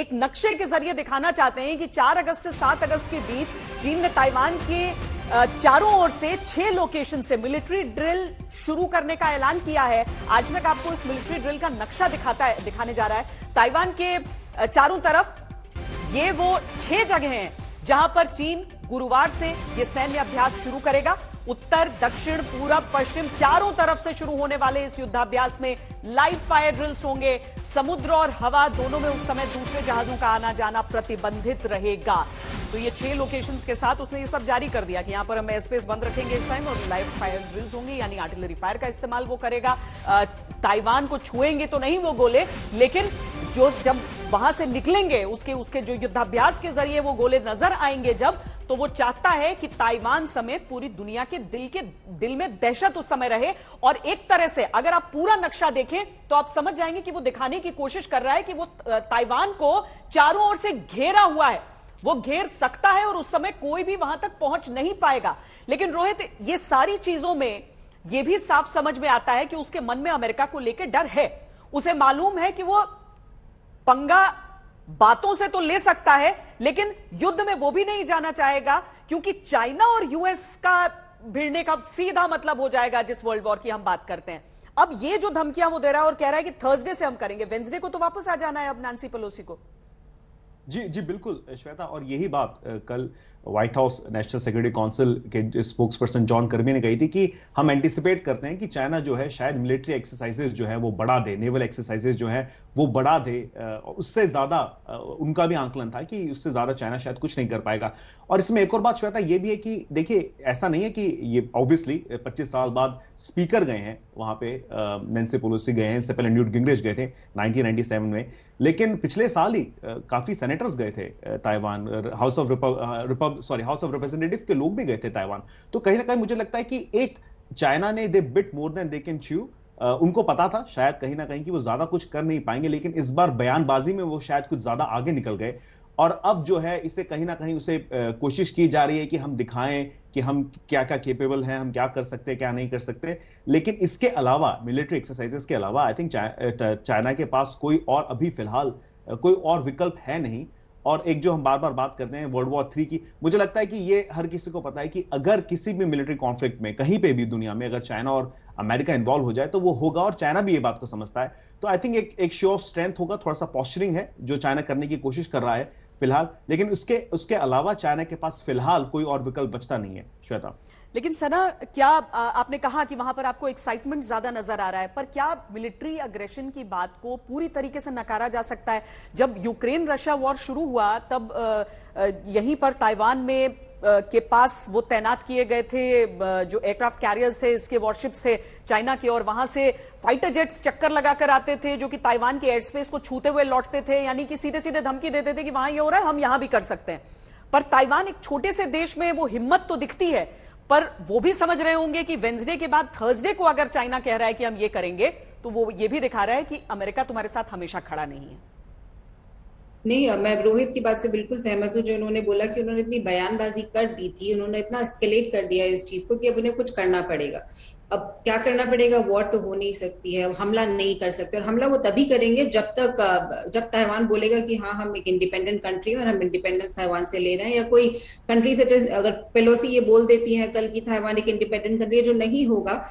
एक नक्शे के जरिए दिखाना चाहते हैं कि 4 अगस्त से 7 अगस्त के बीच चीन ने ताइवान के चारों ओर से 6 लोकेशन से मिलिट्री ड्रिल शुरू करने का ऐलान किया है। आज तक आपको इस मिलिट्री ड्रिल का नक्शा दिखाने जा रहा है। ताइवान के चारों तरफ ये वो 6 जगह हैं जहां पर चीन गुरुवार से ये सैन्य अभ्यास शुरू करेगा। उत्तर, दक्षिण, पूरब, पश्चिम चारों तरफ से शुरू होने वाले इस युद्धाभ्यास में लाइव फायर ड्रिल्स होंगे। समुद्र और हवा दोनों में उस समय दूसरे जहाजों का आना जाना प्रतिबंधित रहेगा। तो ये 6 लोकेशंस के साथ उसने ये सब जारी कर दिया कि यहां पर हम एयरस्पेस बंद रखेंगे इस टाइम, और लाइव फायर ड्रिल्स होंगे, यानी आर्टिलरी फायर का इस्तेमाल वो करेगा। ताइवान को छुएंगे तो नहीं वो गोले, लेकिन जो जब वहां से निकलेंगे उसके जो युद्धाभ्यास के जरिए वो गोले नजर आएंगे जब, तो वो चाहता है कि ताइवान समेत पूरी दुनिया के दिल में दहशत उस समय रहे। और एक तरह से अगर आप पूरा नक्शा देखें तो आप समझ जाएंगे कि वो दिखाने की कोशिश कर रहा है कि वो ताइवान को चारों ओर से घेरा हुआ है, वो घेर सकता है और उस समय कोई भी वहां तक पहुंच नहीं पाएगा। लेकिन रोहित, ये सारी चीजों में यह भी साफ समझ में आता है कि उसके मन में अमेरिका को लेकर डर है। उसे मालूम है कि वो पंगा बातों से तो ले सकता है, लेकिन युद्ध में वो भी नहीं जाना चाहेगा, क्योंकि चाइना और यूएस का भिड़ने का सीधा मतलब हो जाएगा जिस वर्ल्ड वॉर की हम बात करते हैं। अब ये जो धमकियां वो दे रहा है और कह रहा है कि थर्सडे से हम करेंगे, वेंसडे को तो वापस आ जाना है अब नैन्सी पेलोसी को। जी जी बिल्कुल श्वेता, और यही बात कल white house national security council के स्पोक्स पर्सन जॉन कर्बी ने कही थी कि हम एंटिसिपेट करते हैं कि चाइना जो है शायद मिलिट्री एक्सरसाइजेज जो है वो बढ़ा दे, नेवल एक्सरसाइजेज जो है वो बढ़ा दे। उससे ज्यादा उनका भी आंकलन था कि उससे ज्यादा चाइना शायद कुछ नहीं कर पाएगा। और इसमें एक और बात श्वेता ये भी है कि देखिए, ऐसा नहीं है कि ये ऑब्वियसली 25 साल बाद स्पीकर गए हैं वहां पे, नैन्सी पेलोसी गए हैं, इससे पहले न्यूट गिंगरिच गए थे 1997 में, लेकिन पिछले साल ही काफी सेनेटर्स गए थे ताइवान, हाउस ऑफ रिप्रेजेंटेटिव के लोग भी गए थे ताइवान। तो कहीं ना कहीं मुझे लगता है कि एक चाइना ने they bit more than they can chew. उनको पता था शायद कहीं ना कहीं कि वो ज्यादा कुछ कर नहीं पाएंगे, लेकिन इस बार बयानबाजी में वो शायद कुछ ज्यादा आगे निकल गए। और अब जो है इसे कहीं ना कहीं उसे कोशिश की जा रही है कि हम दिखाएं कि हम क्या क्या केपेबल हैं, हम क्या कर सकते हैं, क्या नहीं कर सकते। लेकिन इसके अलावा, मिलिट्री एक्सरसाइजेस के अलावा, आई थिंक चाइना के पास कोई और अभी फिलहाल कोई और विकल्प है नहीं। और एक जो हम बार बार बात करते हैं वर्ल्ड वॉर 3 की, मुझे लगता है कि ये हर किसी को पता है कि अगर किसी भी मिलिट्री कॉन्फ्लिक्ट में कहीं पे भी दुनिया में अगर चाइना और अमेरिका इन्वॉल्व हो जाए तो वो होगा, और चाइना भी ये बात को समझता है। तो आई थिंक एक शो ऑफ स्ट्रेंथ होगा, थोड़ा सा पॉस्चरिंग है जो चाइना करने की कोशिश कर रहा है फिलहाल, लेकिन उसके अलावा चाइना के पास फिलहाल कोई और विकल्प बचता नहीं है श्वेता। लेकिन सना, क्या आपने कहा कि वहां पर आपको एक्साइटमेंट ज्यादा नजर आ रहा है, पर क्या मिलिट्री अग्रेशन की बात को पूरी तरीके से नकारा जा सकता है? जब यूक्रेन रशिया वॉर शुरू हुआ तब यहीं पर ताइवान में के पास वो तैनात किए गए थे जो एयरक्राफ्ट कैरियर्स थे, इसके वॉरशिप्स थे चाइना के, और वहां से फाइटर जेट्स चक्कर लगाकर आते थे जो कि ताइवान के एयर स्पेस को छूते हुए लौटते थे, यानी कि सीधे सीधे धमकी देते थे कि वहां ये हो रहा है, हम यहां भी कर सकते हैं। पर ताइवान एक छोटे से देश में वो हिम्मत तो दिखती है, पर वो भी समझ रहे होंगे कि वेंसडे के बाद थर्सडे को अगर चाइना कह रहा है कि हम ये करेंगे, तो वो ये भी दिखा रहा है कि अमेरिका तुम्हारे साथ हमेशा खड़ा नहीं है। नहीं, मैं रोहित की बात से बिल्कुल सहमत हूँ। जो उन्होंने बोला कि उन्होंने इतनी बयानबाजी कर दी थी, उन्होंने इतना एस्केलेट कर दिया इस चीज को कि अब उन्हें कुछ करना पड़ेगा। अब क्या करना पड़ेगा? वॉर तो हो नहीं सकती है, हमला नहीं कर सकते, और हमला वो तभी करेंगे जब ताइवान बोलेगा कि हाँ, हम एक इंडिपेंडेंट कंट्री और हम इंडिपेंडेंस ताइवान से ले रहे हैं, या कोई कंट्री से, अगर पेलोसी ये बोल देती है कल की ताइवान एक इंडिपेंडेंट कंट्री है, जो नहीं होगा।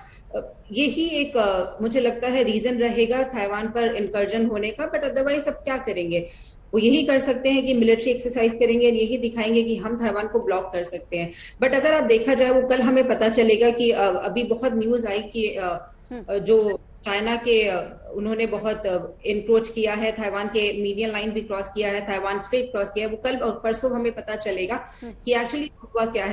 यही एक मुझे लगता है रीजन रहेगा ताइवान पर इनकर्जन होने का। बट अदरवाइज अब क्या करेंगे? वो यही कर सकते हैं कि मिलिट्री एक्सरसाइज करेंगे और यही दिखाएंगे कि हम ताइवान को ब्लॉक कर सकते हैं। बट अगर आप देखा जाए, वो कल हमें पता चलेगा कि अभी बहुत न्यूज आई कि जो चाइना के उन्होंने बहुत इंक्रोच किया है, ताइवान के मीडियन लाइन भी क्रॉस किया है, ताइवान स्ट्रेट क्रॉस किया है। वो कल और परसों हमें पता चलेगा कि एक्चुअली हुआ क्या है।